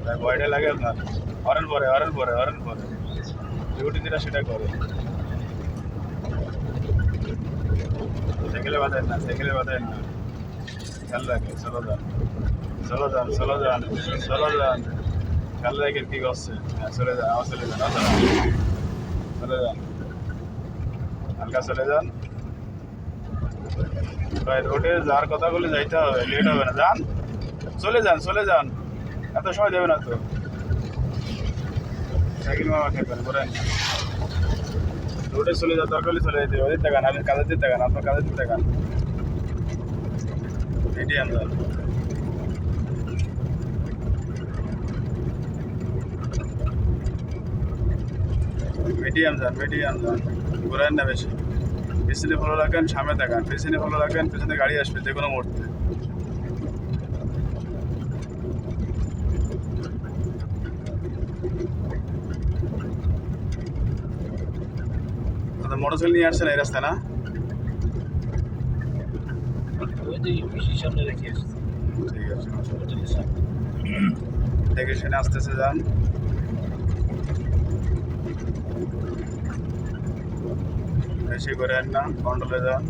তাই ভয়টা লাগে আপনার? হরেন পরে ডিউটি যেটা সেটা করে। সাইকেলে বাঁধেন না, খেয়াল রাখেন। চলো যান, খেয়াল রাখেন কি করছে। হ্যাঁ চলে যান, আমার চলে যান, চলে যান, হালকা চলে যান। ভাই রোডে যার কথা বলে যাইতে হবে, লেট হবে না। যান, চলে যান, এত সময় দেবে না তো। সাইকেল মামা খেলবেন বলেন, রোডে চলে যাওয়ার দরকার হলে চলে যেতে হবে। ওদের দেখান, আপনি কাজের দিতে দেখান, আপনার কাজের দিতে দেখান। মিডিয়াম যান, মিডিয়াম যান, ঘোরান না বেশি। পিছনে ভালো রাখেন, সামনে দেখান, পিছনে ভালো রাখেন, পিছনে গাড়ি আসবে যে কোনো মুহূর্তে। মোটরসাইকেল নিয়ে আসছেন এই রাস্তায় না? ঠিক আছে, দেখে শুনে আসতেছে যান। বেশি করেন না, কন্ট্রোলে যান।